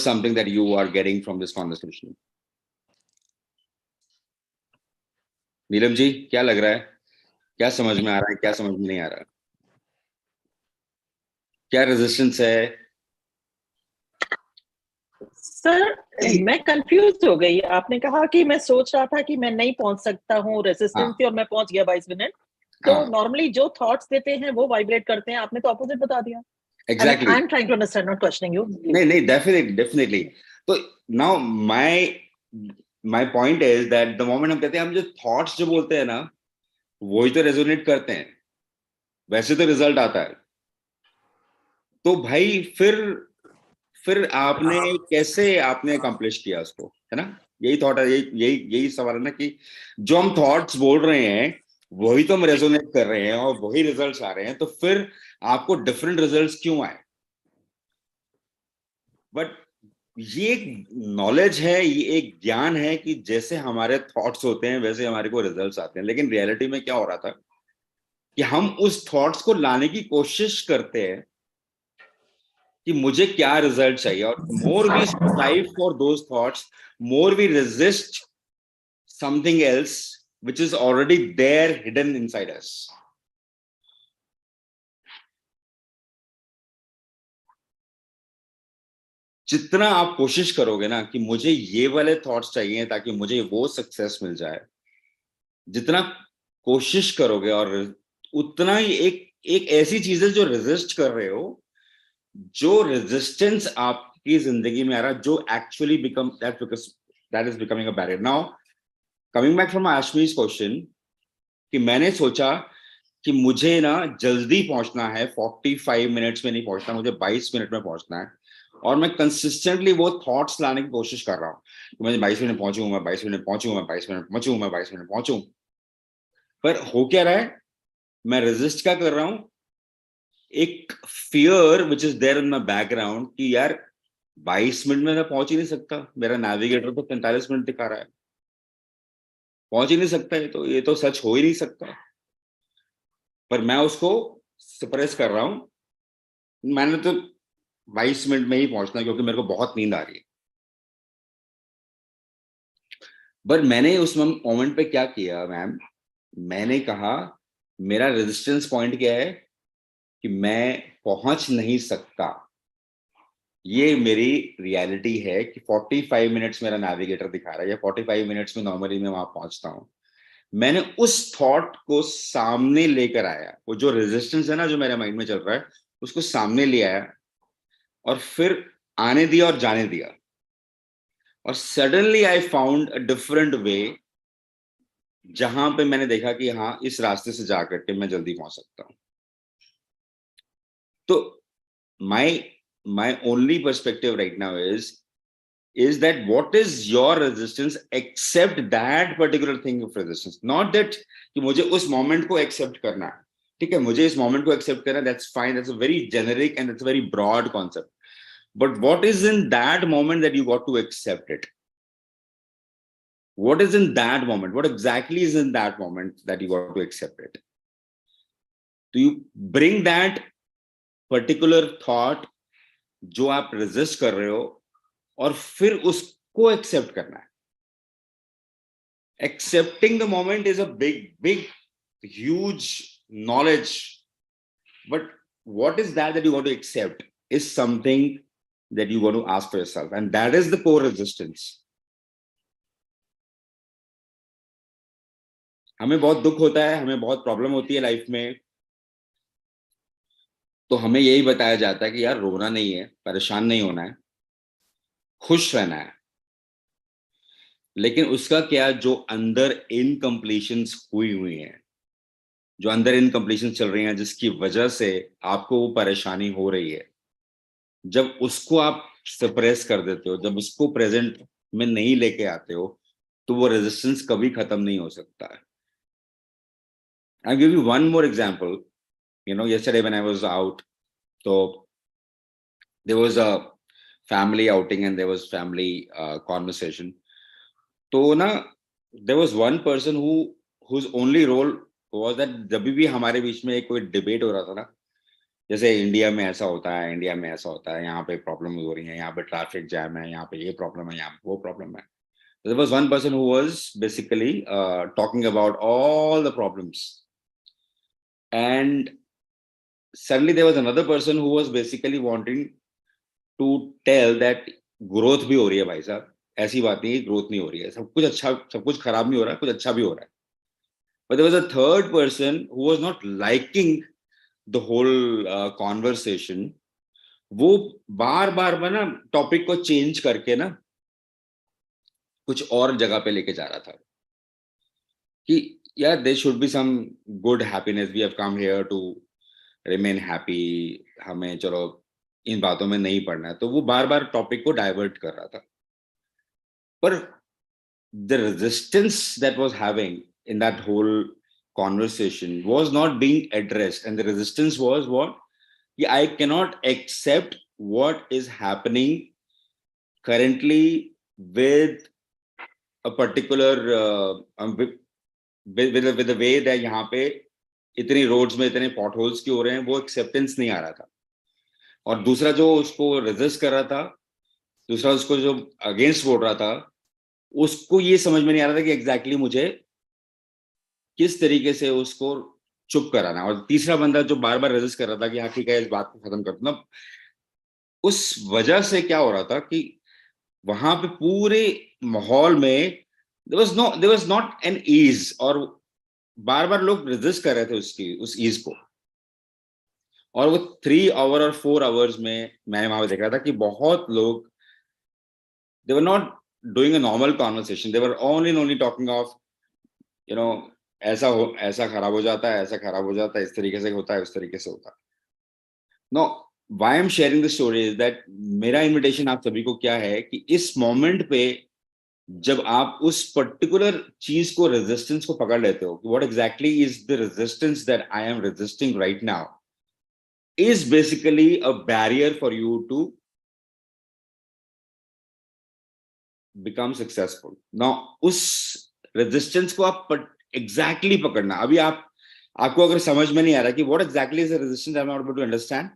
S1: something that you are getting from this conversation? Neelam ji, क्या लग रहा है? क्या समझ में आ रहा है, क्या समझ में नहीं आ रहा? क्या रेजिस्टेंस है?
S2: सर मैं कंफ्यूज हो गई. आपने कहा कि मैं सोच रहा था कि मैं नहीं पहुंच सकता हूँ, रेजिस्टेंस थी, और मैं पहुंच गया 22 मिनट. तो नॉर्मली जो थॉट्स देते हैं वो वाइब्रेट करते हैं, आपने तो ऑपोजिट बता दिया.
S1: Exactly.
S2: I'm trying to understand, not questioning you.
S1: नहीं, definitely. तो now my point is that the moment हम कहते हैं, हम जो thoughts जो बोलते हैं ना, वही तो रेजोनेट करते हैं, वैसे तो रिजल्ट आता है. तो भाई फिर आपने कैसे अकम्प्लिश किया उसको, है ना? यही थॉट है, यही सवाल है ना, कि जो हम थॉट्स बोल रहे हैं वही तो हम रेजोनेट कर रहे हैं और वही रिजल्ट्स आ रहे हैं, तो फिर आपको डिफरेंट रिजल्ट्स क्यों आए? बट ये एक नॉलेज है, ये एक ज्ञान है कि जैसे हमारे थॉट्स होते हैं वैसे हमारे को रिजल्ट्स आते हैं. लेकिन रियलिटी में क्या हो रहा था कि हम उस थॉट्स को लाने की कोशिश करते हैं कि मुझे क्या रिजल्ट चाहिए, और more we strive for those thoughts, more we resist something else which is already there hidden inside us. जितना आप कोशिश करोगे ना कि मुझे ये वाले थॉट्स चाहिए ताकि मुझे वो सक्सेस मिल जाए, जितना कोशिश करोगे, और उतना ही एक ऐसी चीज है जो रेजिस्ट कर रहे हो, जो रेजिस्टेंस आपकी जिंदगी में आ रहा है, जो actually that is becoming a barrier. Now coming back from Ashmi's question, कि मैंने सोचा कि मुझे ना जल्दी पहुंचना है, 45 मिनट्स में नहीं पहुंचना, मुझे 22 मिनट में पहुंचना है, और मैं कंसिस्टेंटली वो थॉट्स लाने की कोशिश कर रहा हूँ. मैं 22 मिनट पहुंचूं, मैं 22 मिनट पहुंचूं, मैं 22 मिनट पहुंचूं, मैं 22 मिनट पहुंचूं. पर हो क्या रहा है? मैं रेजिस्ट क्या कर रहा हूं? एक fear which is there in my background कि यार 22 मिनट में मैं पहुंच ही नहीं सकता, मेरा नेविगेटर तो 45 मिनट दिखा रहा है, पहुंच ही नहीं सकता, ये तो सच हो ही नहीं सकता, पर मैं उसको सप्रेस कर रहा हूं। मैंने तो 22 मिनट में ही पहुंचना क्योंकि मेरे को बहुत नींद आ रही है। पर मैंने उस मोमेंट पे क्या किया मैम, मैंने कहा मेरा रेजिस्टेंस पॉइंट क्या है कि मैं पहुंच नहीं सकता, ये मेरी रियलिटी है कि 45 मिनट्स मेरा नेविगेटर दिखा रहा है या 45 मिनट्स में नॉर्मली मैं वहां पहुंचता हूं। मैंने उस थॉट को सामने लेकर आया, वो जो रेजिस्टेंस है ना जो मेरे माइंड में चल रहा है उसको सामने ले आया और फिर आने दिया और जाने दिया, और suddenly I found a different way, जहां पे मैंने देखा कि हाँ इस रास्ते से जाकर के मैं जल्दी पहुंच सकता हूं। तो my my only perspective right now is that what is your resistance, accept that particular thing of resistance, not that कि मुझे उस मोमेंट को एक्सेप्ट करना है, ठीक है, मुझे इस मोमेंट को एक्सेप्ट करना, that's fine, that's a very generic and that's a very broad concept, but what is in that moment that you got to accept it, what is in that moment, what exactly is in that moment that you got to accept it, तो you bring that particular thought जो आप resist कर रहे हो और फिर उसको एक्सेप्ट करना है। Accepting the moment is a big huge knowledge, but what is that you want to accept is something that you want to ask for yourself, and that is the core resistance. हमें बहुत दुख होता है, हमें बहुत प्रॉब्लम होती है लाइफ में, तो हमें यही बताया जाता है कि यार रोना नहीं है, परेशान नहीं होना है, खुश रहना है। लेकिन उसका क्या, जो अंदर इनकम्प्लीशंस हुई हैं, जो अंदर इनकम्प्लीशन चल रही हैं, जिसकी वजह से आपको वो परेशानी हो रही है, जब उसको आप सप्रेस कर देते हो, जब उसको प्रेजेंट में नहीं लेके आते हो, तो वो रेजिस्टेंस कभी खत्म नहीं हो सकता है। I give you one more example, yesterday when I was out, so there was a family outing and there was family conversation. तो ना there was one person whose only role was that जब भी हमारे बीच में कोई डिबेट हो रहा था ना, जैसे इंडिया में ऐसा होता है, इंडिया में ऐसा होता है, यहाँ पे प्रॉब्लम हो रही है, यहाँ पे ट्रैफिक जैम है, यहाँ पे ये प्रॉब्लम है, यहाँ पे वो प्रॉब्लम है. There was one person who was basically talking about all the problems, and suddenly there was another person who was basically wanting to tell that growth भी हो रही है भाई साहब, ऐसी बात नहीं है ग्रोथ नहीं हो रही है, सब कुछ अच्छा, सब कुछ खराब नहीं हो रहा है, कुछ अच्छा भी हो रहा है. But there was a third person who was not liking the whole conversation. वो बार बार ना टॉपिक को चेंज करके ना कुछ और जगह पे लेके जा रहा था कि यार there should be some good happiness, we have come here to remain happy, हमें चलो इन बातों में नहीं पड़ना है. तो वो बार बार टॉपिक को डाइवर्ट कर रहा था, पर the resistance that was having in that whole conversation was not being addressed, and the resistance was what? I cannot accept what is happening currently with a particular with the way that यहाँ पे इतनी रोड्स में इतने पॉट होल्स क्यों हो रहे हैं, वो एक्सेप्टेंस नहीं आ रहा था. और दूसरा जो उसको रेजिस्ट कर रहा था, दूसरा उसको जो अगेंस्ट बोल रहा था, उसको ये समझ में नहीं आ रहा था कि एग्जैक्टली मुझे किस तरीके से उसको चुप कराना. और तीसरा बंदा जो बार बार रेजिस्ट कर रहा था कि हाँ ठीक है इस बात को खत्म कर दो, उस वजह से क्या हो रहा था कि वहां पे पूरे माहौल में there was not an ease, और बार बार लोग रेजिस्ट कर रहे थे उस ईज को. और वो 3 आवर और 4 आवर्स में मैंने वहां पे देख रहा था कि बहुत लोग they were not doing a normal conversation, they were only talking of ऐसा खराब हो जाता है, ऐसा खराब हो जाता है, इस तरीके से होता है, उस तरीके से होता है. No, why I am sharing this story is that मेरा इनविटेशन आप सभी को क्या है कि इस मोमेंट पे जब आप उस पर्टिकुलर चीज को, रेजिस्टेंस को पकड़ लेते हो कि what exactly is the resistance that I am resisting right now, is basically a barrier for you to become successful. Now, उस resistance को आप exactly पकड़ना. अभी आपको अगर समझ में नहीं आ रहा कि what exactly is the resistance I'm not able to understand,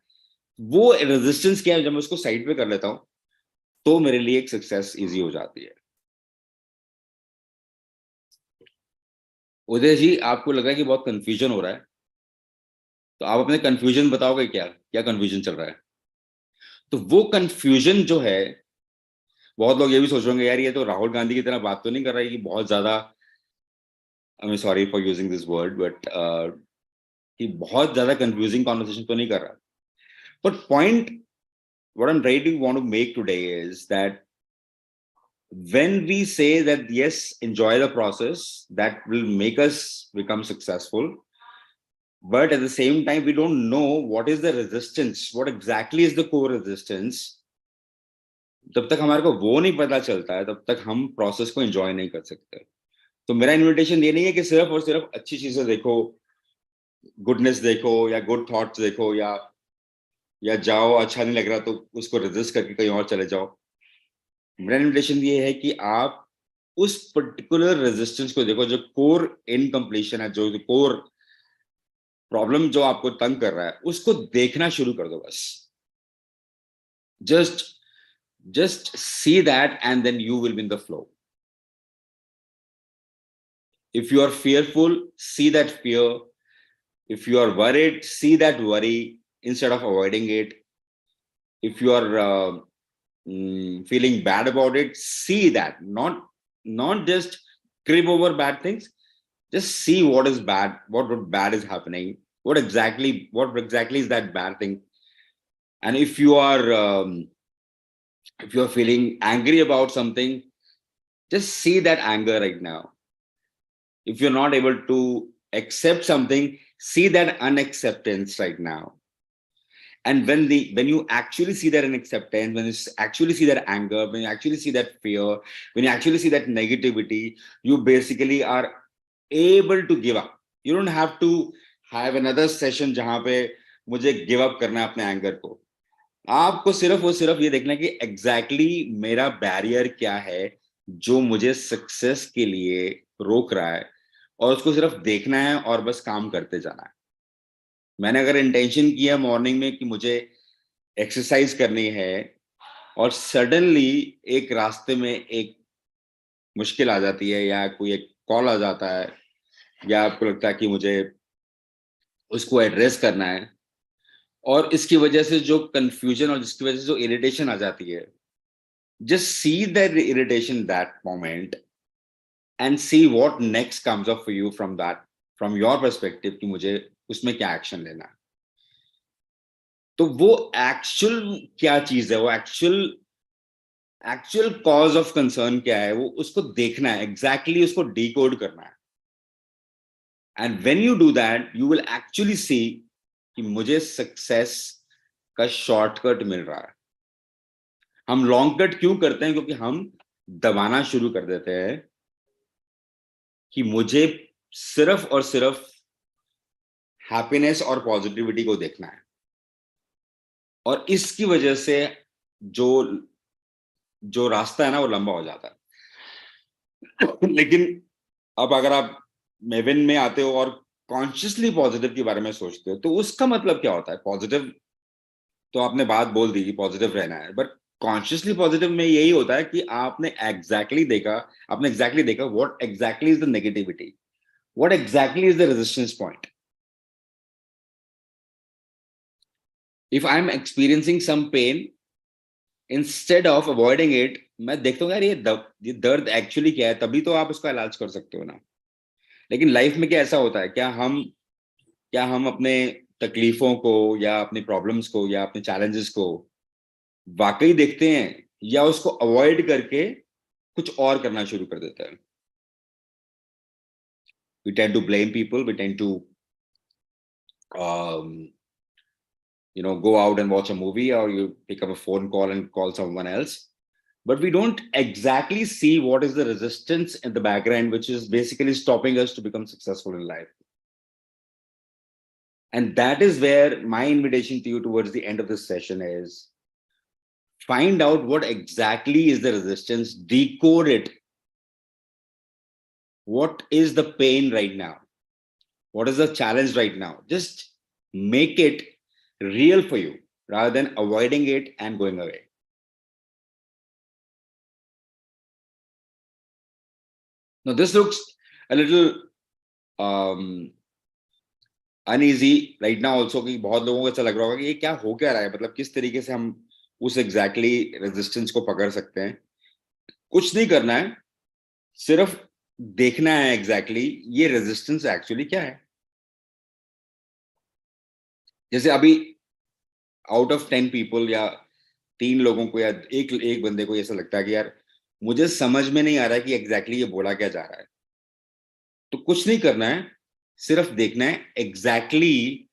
S1: वो resistance क्या है, जब मैं उसको साइड पे कर लेता हूँ तो मेरे लिए एक सक्सेस इजी हो जाती है. उदय जी, आपको लग रहा है कि बहुत कंफ्यूजन हो रहा है, तो आप अपने कंफ्यूजन बताओगे, क्या क्या कंफ्यूजन चल रहा है? तो वो कंफ्यूजन जो है, बहुत लोग ये भी सोच रहे होंगे, यार ये तो राहुल गांधी की तरह बात तो नहीं कर रहा है कि बहुत ज्यादा, I am sorry for using this word, but कि बहुत ज्यादा कंफ्यूजिंग कॉन्वर्सेशन तो नहीं कर रहा. But point what I'm trying to want to make today is that when we say that yes, enjoy the process, that will make us become successful, but at the same time we don't know what is the resistance, what exactly is the core resistance. जब तक हमारे को वो नहीं पता चलता है तब तक हम प्रोसेस को एंजॉय नहीं कर सकते. तो मेरा इन्विटेशन ये नहीं है कि सिर्फ और सिर्फ अच्छी चीजें देखो, गुडनेस देखो या गुड थॉट्स देखो, या जाओ अच्छा नहीं लग रहा तो उसको रेजिस्ट करके कहीं और चले जाओ. मेरा इन्विटेशन ये है कि आप उस पर्टिकुलर रेजिस्टेंस को देखो, जो कोर इनकम्प्लीशन है, जो कोर प्रॉब्लम जो आपको तंग कर रहा है, उसको देखना शुरू कर दो. बस just see that and then you will be in the flow. If you are fearful, see that fear. If you are worried, see that worry instead of avoiding it. If you are feeling bad about it, see that, not just crib over bad things. Just see what is bad, what bad is happening, what exactly is that bad thing. And if you are feeling angry about something, just see that anger right now. If you're not able to accept something, see that unacceptance right now. And when you actually see that unacceptance, when you actually see that anger, when you actually see that fear, when you actually see that negativity, you basically are able to give up. You don't have to have another session जहां पे मुझे give up करना है अपने anger को. आपको सिर्फ ये देखना है कि exactly मेरा barrier क्या है जो मुझे success के लिए रोक रहा है, और उसको सिर्फ देखना है और बस काम करते जाना है. मैंने अगर इंटेंशन किया मॉर्निंग में कि मुझे एक्सरसाइज करनी है, और सडनली एक रास्ते में एक मुश्किल आ जाती है या कोई एक कॉल आ जाता है, या आपको लगता है कि मुझे उसको एड्रेस करना है, और इसकी वजह से जो कंफ्यूजन और जिसकी वजह से जो इरिटेशन आ जाती है, just see that irritation that moment and see what next comes up for you from that, from your perspective, कि मुझे उसमें क्या एक्शन लेना है. तो वो एक्चुअल क्या चीज है, वो एक्चुअल कॉज ऑफ कंसर्न क्या है, वो उसको देखना है, एग्जैक्टली उसको डिकोड करना है. And when you do that, you will actually see कि मुझे सक्सेस का शॉर्टकट मिल रहा है. हम लॉन्ग कट क्यों करते हैं? क्योंकि हम दबाना शुरू कर देते हैं कि मुझे सिर्फ और सिर्फ हैप्पीनेस और पॉजिटिविटी को देखना है, और इसकी वजह से जो रास्ता है ना, वो लंबा हो जाता है. लेकिन अब अगर आप मेविन में आते हो और कॉन्शियसली पॉजिटिव के बारे में सोचते हो, तो उसका मतलब क्या होता है? पॉजिटिव तो आपने बात बोल दी कि पॉजिटिव रहना है, बट कॉन्शियसली पॉजिटिव में यही होता है कि आपने एग्जैक्टली देखा what exactly is the negativity, what exactly is the resistance point. If I am experiencing some pain, instead of avoiding it, मैं देखता हूँ यार ये दर्द एक्चुअली क्या है, तभी तो आप उसका इलाज कर सकते हो ना. लेकिन लाइफ में क्या ऐसा होता है, क्या हम अपने तकलीफों को या अपनी प्रॉब्लम्स को या अपने चैलेंजेस को वाकई देखते हैं, या उसको अवॉइड करके कुछ और करना शुरू कर देते हैं? We tend to blame people, we tend to go out and watch a movie, or you pick up a phone call and call someone else, but we don't exactly see what is the resistance in the background which is basically stopping us to become successful in life. And that is where my invitation to you towards the end of this session is, find out what exactly is the resistance, decode it. What is the pain right now? What is the challenge right now? Just make it real for you rather than avoiding it and going away. Now, this looks a little uneasy right now also, कि बहुत लोगों को ऐसा लग रहा होगा कि ये क्या हो क्या रहा है, मतलब किस तरीके से हम उस एग्जैक्टली रेजिस्टेंस को पकड़ सकते हैं. कुछ नहीं करना है, सिर्फ देखना है एग्जैक्टली ये रेजिस्टेंस एक्चुअली क्या है. जैसे अभी आउट ऑफ 10 पीपल या 3 लोगों को या एक बंदे को ऐसा लगता है कि यार मुझे समझ में नहीं आ रहा है कि एग्जैक्टली ये बोला क्या जा रहा है. तो कुछ नहीं करना है, सिर्फ देखना है एग्जैक्टली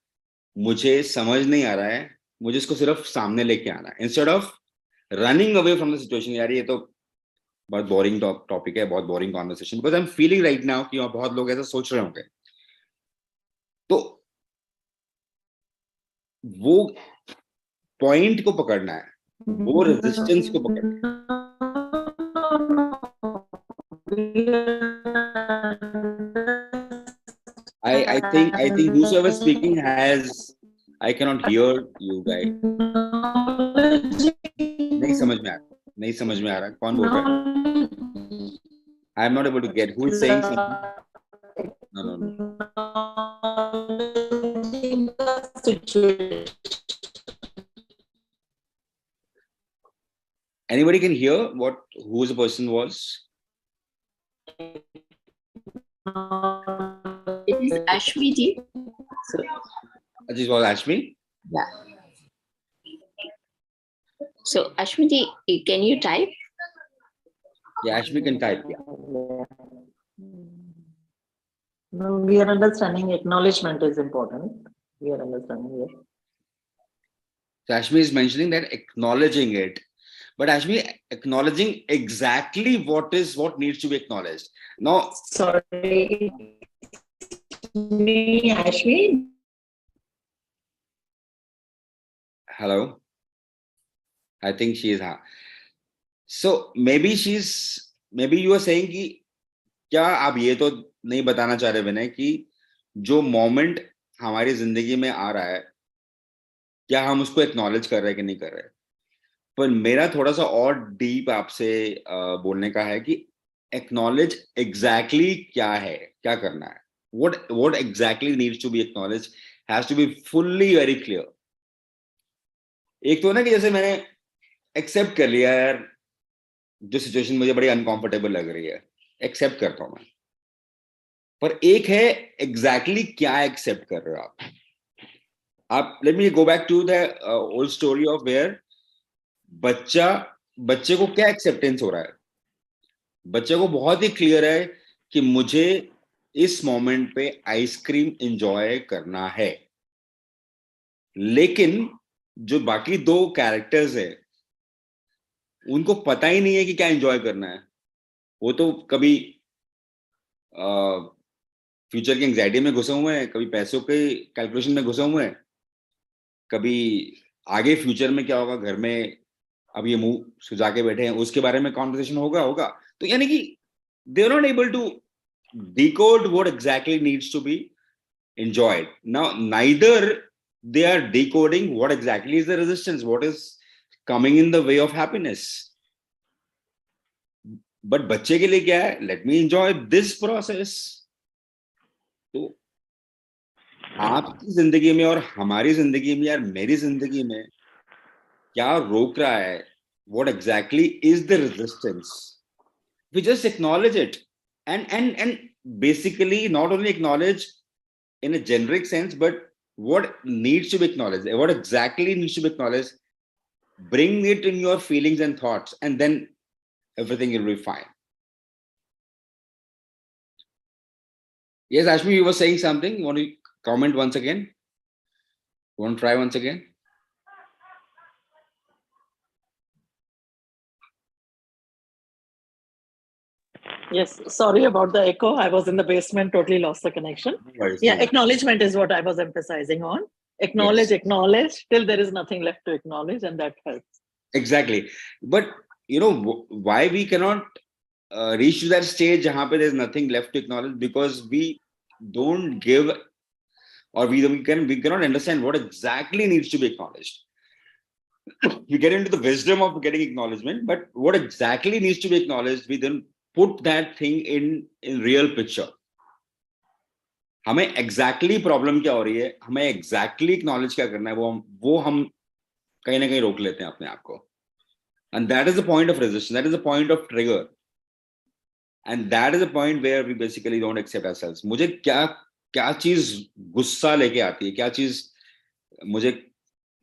S1: मुझे समझ नहीं आ रहा है, मुझे इसको सिर्फ सामने लेके आना है, instead of running away from the situation. यार ये तो बहुत बोरिंग टॉपिक है, बहुत boring conversation, because I am feeling right now कि बहुत लोग ऐसा सोच रहे होंगे. तो वो पॉइंट को पकड़ना है, वो रेजिस्टेंस को पकड़ना है. I think whosoever speaking has, I cannot hear you guys. नहीं समझ में आ रहा कौन बोल रहा है. I am not able to get who is saying something. No. Anybody can hear who the person was?
S4: It is Ashmi ji.
S1: This was Ashmi?
S4: Yeah. So Ashmi ji, can you type?
S1: Yeah, Ashmi can type.
S2: Yeah. No, we are understanding acknowledgement is important. We are understanding it.
S1: So Ashmi is mentioning that acknowledging it, but Ashmi, acknowledging exactly what needs to be acknowledged. Now,
S4: Sorry, me, Ashmi.
S1: Hello. I think she is. So maybe you are saying कि क्या आप ये तो नहीं बताना चाह रहे विनय कि जो मोमेंट हमारी जिंदगी में आ रहा है क्या हम उसको एक्नॉलेज कर रहे हैं कि नहीं कर रहे. पर मेरा थोड़ा सा और डीप आपसे बोलने का है कि एक्नॉलेज एग्जैक्टली क्या है, क्या करना है. what exactly needs to be acknowledged has to be fully very clear. एक तो ना कि जैसे मैंने एक्सेप्ट कर लिया यार जो सिचुएशन मुझे बड़ी अनकंफर्टेबल लग रही है, एक्सेप्ट करता हूं मैं. पर एक है एग्जैक्टली क्या एक्सेप्ट कर रहे हो आप. Let me go back to the old story of where बच्चे को क्या एक्सेप्टेंस हो रहा है. बच्चे को बहुत ही क्लियर है कि मुझे इस मोमेंट पे आइसक्रीम एंजॉय करना है. लेकिन जो बाकी 2 कैरेक्टर्स है उनको पता ही नहीं है कि क्या एंजॉय करना है. वो तो कभी फ्यूचर की एंजाइटी में घुसे हुए हैं, कभी पैसों के कैलकुलेशन में घुसे हुए हैं, कभी आगे फ्यूचर में क्या होगा, घर में अब ये मुंह सुजा के बैठे हैं उसके बारे में कॉन्वर्सेशन होगा. तो यानी कि they are not able to decode what exactly needs to be enjoyed. Now neither they are decoding what exactly is the resistance, what is coming in the way of happiness. But बच्चे के लिए क्या है, let me enjoy this process. तो आपकी जिंदगी में और हमारी जिंदगी में यार मेरी जिंदगी में क्या रोक रहा है, what exactly is the resistance. We just acknowledge it and basically not only acknowledge in a generic sense, but what needs to be acknowledged, what exactly needs to be acknowledged, bring it in your feelings and thoughts, and then everything will be fine. Yes, Ashmi, you were saying something. You want to comment once again? You want to try once again?
S2: Yes, sorry about the echo. I was in the basement, totally lost the connection.
S1: No worries, no
S2: Yeah,
S1: worries.
S2: acknowledgement is what I was emphasizing on.
S1: Yes,
S2: Acknowledge till there is nothing left to acknowledge, and that helps.
S1: exactly. But why we cannot reach to that stage jahan pe there's nothing left to acknowledge, because we don't give, or we cannot understand what exactly needs to be acknowledged. We get into the wisdom of getting acknowledgement, but what exactly needs to be acknowledged, we then put that thing in real picture. हमें एग्जैक्टली प्रॉब्लम क्या हो रही है, हमें एग्जैक्टली एक्नॉलेज क्या करना है, वो हम कहीं ना कहीं रोक लेते हैं अपने आप को. And that is the point of resistance, that is the point of trigger, and that is the point where we basically don't accept ourselves. मुझे क्या क्या चीज गुस्सा लेके आती है, क्या चीज मुझे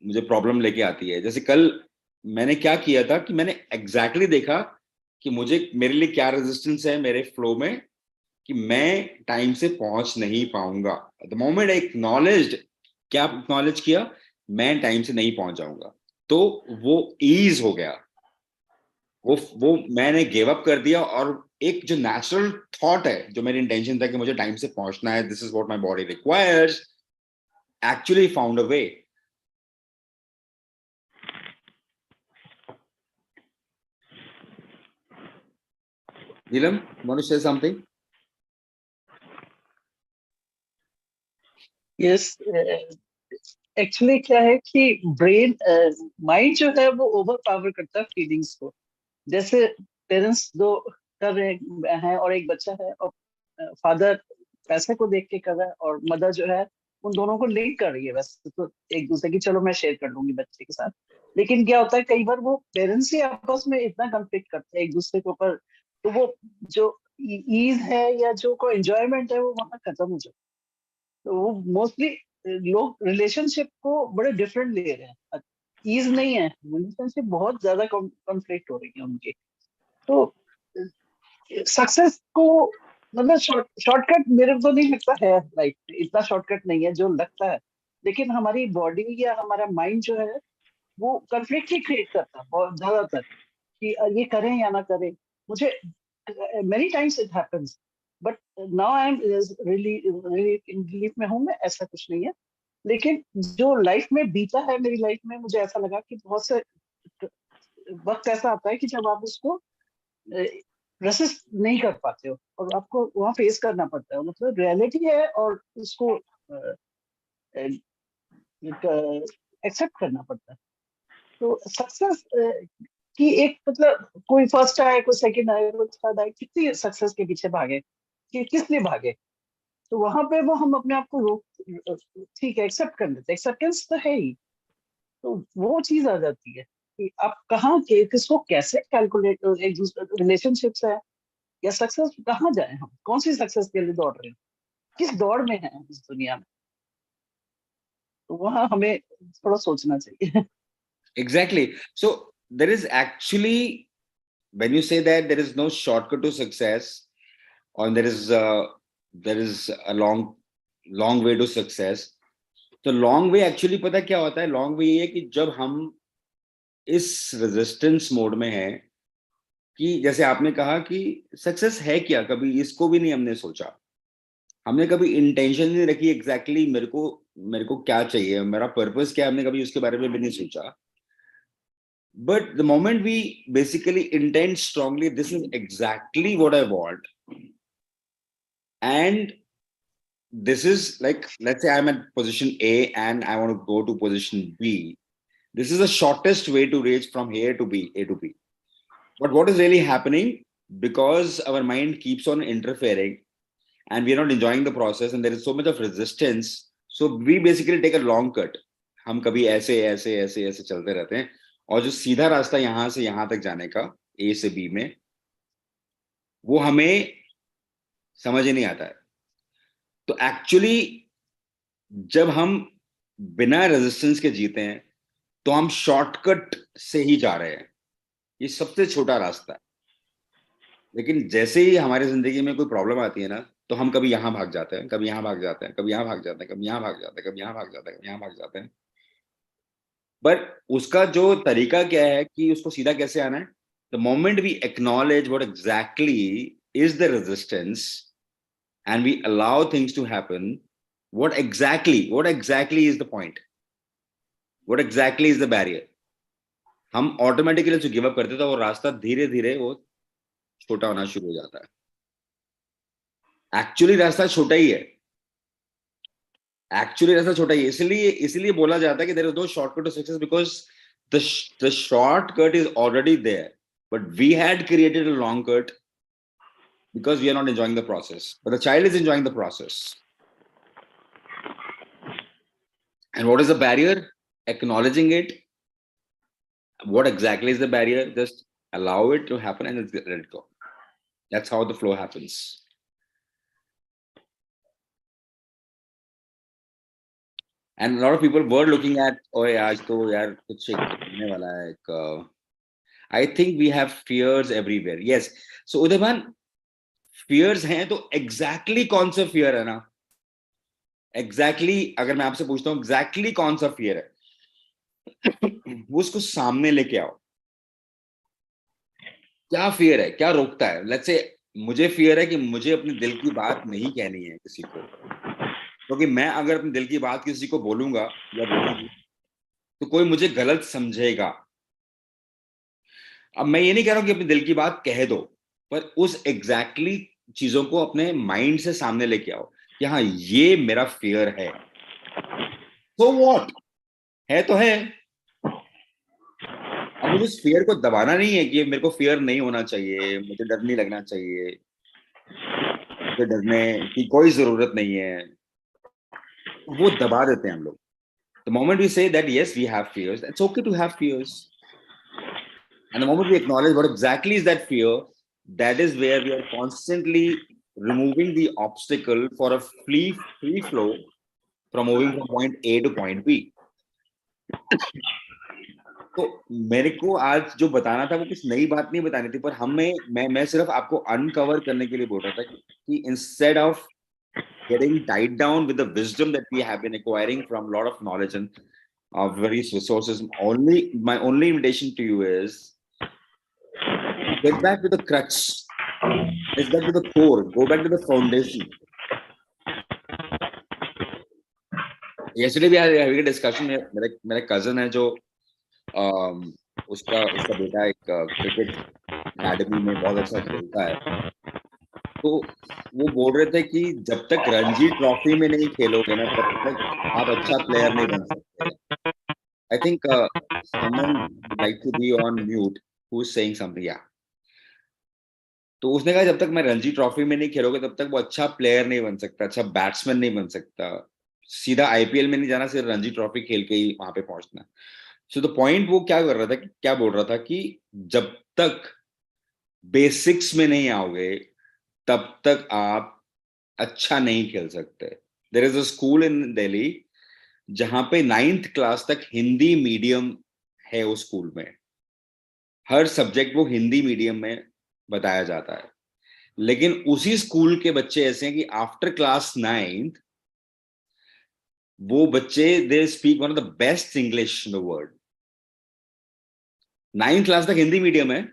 S1: मुझे प्रॉब्लम लेके आती है. जैसे कल मैंने क्या किया था कि मैंने एग्जैक्टली देखा कि मुझे मेरे लिए क्या रेजिस्टेंस है मेरे फ्लो में, कि मैं टाइम से पहुंच नहीं पाऊंगा. द मोमेंट आई एक्नॉलेज्ड, क्या एक्नॉलेज किया, मैं टाइम से नहीं पहुंच जाऊंगा, तो वो ईज हो गया, वो मैंने गिव अप कर दिया. और एक जो नेचुरल थॉट है, जो मेरी इंटेंशन था कि मुझे टाइम से पहुंचना है, this is what my body requires, actually found a way. Neelam, want to say something?
S5: Yes, actually क्या है कि ब्रेन माइंड जो है वो ओवर पावर करता है फीलिंग्स को. जैसे पेरेंट्स दो कर रहे हैं और एक बच्चा है, और फादर पैसे को देख के कर रहा है और मदर जो है उन दोनों को लिंक कर रही है वैसे तो एक दूसरे की, चलो मैं शेयर कर लूंगी बच्चे के साथ. लेकिन क्या होता है कई बार वो पेरेंट्स ही आपस में इतना कंफ्लिक्ट करते हैं एक दूसरे के ऊपर, तो वो जो ईज है या जो कोई एंजॉयमेंट है वो वहाँ खत्म हो जाता है. तो वो मोस्टली लोग रिलेशनशिप को बड़े डिफरेंट ले रहे हैं. ईज नहीं है, रिलेशनशिप बहुत ज्यादा कॉन्फ्लिक्ट हो रही है उनकी. तो सक्सेस को मतलब शॉर्टकट मेरे को नहीं लगता है, लाइक इतना शॉर्टकट नहीं है जो लगता है. लेकिन हमारी बॉडी या हमारा माइंड जो है वो कन्फ्लिक्ट ही क्रिएट करता है बहुत ज्यादातर, कि ये करें या ना करें. मुझे many times it happens, but now I am really really in relief में हूँ मैं, ऐसा कुछ नहीं है. लेकिन जो लाइफ में बीता है मेरी लाइफ में, मुझे ऐसा लगा कि बहुत से वक्त ऐसा आता है कि जब आप उसको रेसिस्ट नहीं कर पाते हो और आपको वहाँ फेस करना पड़ता है. मतलब रियलिटी है और उसको एक्सेप्ट करना पड़ता है. तो सक्सेस की एक मतलब कोई फर्स्ट आए, कोई सेकंड आए, कोई थर्ड आए, कितनी सक्सेस के पीछे भागे, कि किस लिए भागे. तो वहां पे वो हम अपने आप को रोक, ठीक है एक्सेप्ट कर लेते, एक्सेप्टेंस तो है ही. तो वो चीज आ जाती है कि आप कहाँ के किसको कैसे कैलकुलेट, एक दूसरे रिलेशनशिप्स है या सक्सेस, कहाँ जाए हम, कौन सी सक्सेस के लिए दौड़ रहे हैं, किस दौड़ में है इस दुनिया में. तो वहाँ हमें थोड़ा सोचना चाहिए.
S1: Exactly. So there is actually, when you say that there is no shortcut to success, or there is a long way to success. तो लॉन्ग वे एक्चुअली पता क्या होता है, लॉन्ग वे ये है कि जब हम इस रेजिस्टेंस मोड में हैं, कि जैसे आपने कहा कि सक्सेस है क्या, कभी इसको भी नहीं हमने सोचा, हमने कभी इंटेंशन नहीं रखी एग्जैक्टली मेरे को क्या चाहिए, मेरा पर्पस क्या है, हमने कभी उसके बारे में भी नहीं सोचा. But the moment we basically intend strongly, this is exactly what I want. And this is like, let's say I'm at position A and I want to go to position B. This is the shortest way to reach from here to B, A to B. But what is really happening, because our mind keeps on interfering and we are not enjoying the process and there is so much of resistance, so we basically take a long cut. हम कभी ऐसे ऐसे ऐसे ऐसे चलते रहते हैं, और जो सीधा रास्ता यहां से यहां तक जाने का, ए से बी में, वो हमें समझ ही नहीं आता है. तो एक्चुअली जब हम बिना रेजिस्टेंस के जीते हैं तो हम शॉर्टकट से ही जा रहे हैं, ये सबसे छोटा रास्ता है. लेकिन जैसे ही हमारी जिंदगी में कोई प्रॉब्लम आती है ना, तो हम कभी यहां भाग जाते हैं, कभी यहां भाग जाते हैं, कभी यहां भाग जाते हैं, कभी यहां भाग जाते हैं, कभी यहां भाग जाते हैं, कभी यहां भाग जाते हैं. बट उसका जो तरीका क्या है कि उसको सीधा कैसे आना है, the moment we acknowledge what exactly is the resistance and we allow things to happen, what exactly is the point? What exactly is the barrier? हम ऑटोमेटिकली जो गिव अप करते तो वो रास्ता धीरे धीरे वो छोटा होना शुरू हो जाता है. एक्चुअली रास्ता छोटा ही है. इसलिए बोला जाता है कि there is no shortcut to success because the shortcut is already there, but we had created a long cut because we are not enjoying the process, but the child is enjoying the process. And what is the barrier? Acknowledging it. What exactly is the barrier? Just allow it to happen and let it go. That's how the flow happens. And a lot of people were looking at, oh yaar, to yaar kuch hone wala hai. I think we have fears everywhere. Yes. So Udayban, fears हैं तो exactly कौन सा fear है ना? Exactly अगर मैं आपसे पूछता हूँ exactly कौन सा fear है? वो उसको सामने लेके आओ. क्या fear है? क्या रोकता है? Let's say मुझे fear है कि मुझे अपने दिल की बात नहीं कहनी है किसी को, क्योंकि मैं अगर अपने दिल की बात किसी को बोलूंगा या बोलूंगी तो कोई मुझे गलत समझेगा. अब मैं ये नहीं कह रहा हूं कि अपने दिल की बात कह दो, पर उस एग्जैक्टली चीजों को अपने माइंड से सामने लेके आओ कि हाँ ये मेरा फियर है. तो व्हाट है तो है. अब मुझे उस फियर को दबाना नहीं है कि मेरे को फियर नहीं होना चाहिए, मुझे डर नहीं लगना चाहिए, मुझे डरने की कोई जरूरत नहीं है. वो दबा देते हैं हम लोग. The moment we say that yes, we have fears, it's okay to have fears. And the moment we acknowledge what exactly is that fear, that is where we are constantly removing the obstacle for a free flow from moving from point A to point B. तो मेरे को आज जो बताना था वो कुछ नई बात नहीं बतानी थी, पर मैं सिर्फ आपको अनकवर करने के लिए बोल रहा था कि instead of getting tied down with the wisdom that we have been acquiring from a lot of knowledge and various resources, my only invitation to you is get back to the crux, get back to the core, go back to the foundation. Yesterday we had a discussion. मेरा cousin है जो उसका बेटा एक क्रिकेट अकेडमी में बहुत अच्छा खेलता है. तो वो बोल रहे थे कि जब तक रणजी ट्रॉफी में नहीं खेलोगे ना तब तक आप अच्छा प्लेयर नहीं बन सकते. I think someone would like to be on mute who is saying something. Yeah. तो उसने कहा जब तक मैं रणजी ट्रॉफी में नहीं खेलोगे तब तक वो अच्छा प्लेयर नहीं बन सकता, अच्छा बैट्समैन नहीं बन सकता, सीधा आईपीएल में नहीं जाना, सिर्फ रणजी ट्रॉफी खेल के ही वहां पे पहुंचना. सो द पॉइंट वो क्या बोल रहा था कि जब तक बेसिक्स में नहीं आओगे तब तक आप अच्छा नहीं खेल सकते. There is a school in Delhi जहां पे 9th क्लास तक हिंदी मीडियम है. उस स्कूल में हर सब्जेक्ट वो हिंदी मीडियम में बताया जाता है, लेकिन उसी स्कूल के बच्चे ऐसे हैं कि आफ्टर क्लास 9th वो बच्चे they speak one of the best English in the world. 9th class तक हिंदी मीडियम है,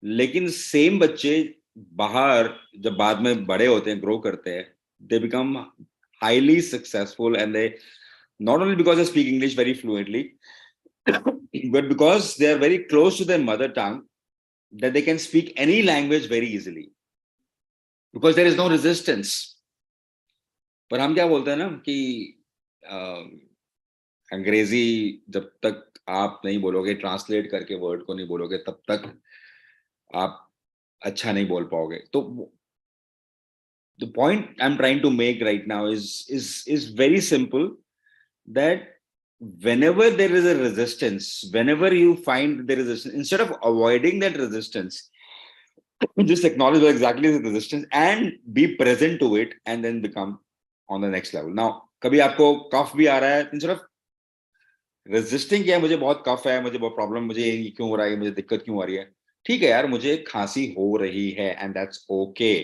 S1: लेकिन सेम बच्चे बाहर जब बाद में बड़े होते हैं, ग्रो करते हैं, they become highly successful and they not only because they speak English very fluently, but because they are very close to their mother tongue, that they can speak any language very easily because there is no resistance. पर हम क्या बोलते हैं ना कि अंग्रेजी जब तक आप नहीं बोलोगे, ट्रांसलेट करके वर्ड को नहीं बोलोगे, तब तक आप अच्छा नहीं बोल पाओगे. तो the point I'm trying to make right now is very simple, that whenever there is a resistance, whenever you find there is resistance, instead of avoiding that resistance, just acknowledge what exactly is the resistance and be present to it and then become on the next level. Now kabhi aapko cough bhi aa raha hai, instead of resisting कि मुझे बहुत कफ है, मुझे बहुत प्रॉब्लम, मुझे ये क्यों हो रहा है, मुझे दिक्कत क्यों आ रही है, ठीक है यार मुझे खांसी हो रही है and that's okay.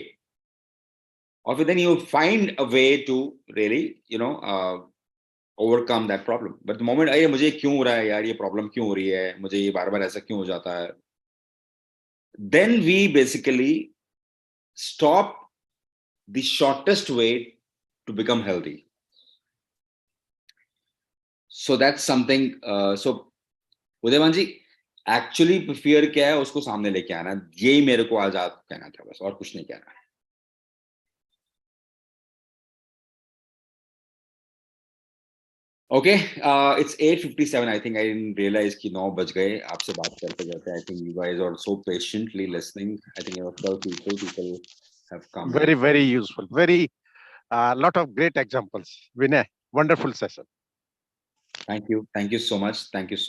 S1: Or then you find a way to really overcome that problem. But the moment अरे मुझे क्यों हो रहा है यार, ये प्रॉब्लम क्यों हो रही है, मुझे ये बार बार ऐसा क्यों हो जाता है, then we basically stop the shortest way to become healthy. So that's something. So Udayman ji, actually fear क्या है उसको सामने लेके आना, यही मेरे को आज आप कहना था, बस और कुछ नहीं कहना है. Okay, it's 8:57. I think I didn't realize कि 9 बज गए आपसे बात करते करते. I think you guys are so patiently listening. I think 12 people have come.
S3: Very, very useful. Very lot of great examples. Vinay, wonderful session.
S1: Thank you so much. Thank you so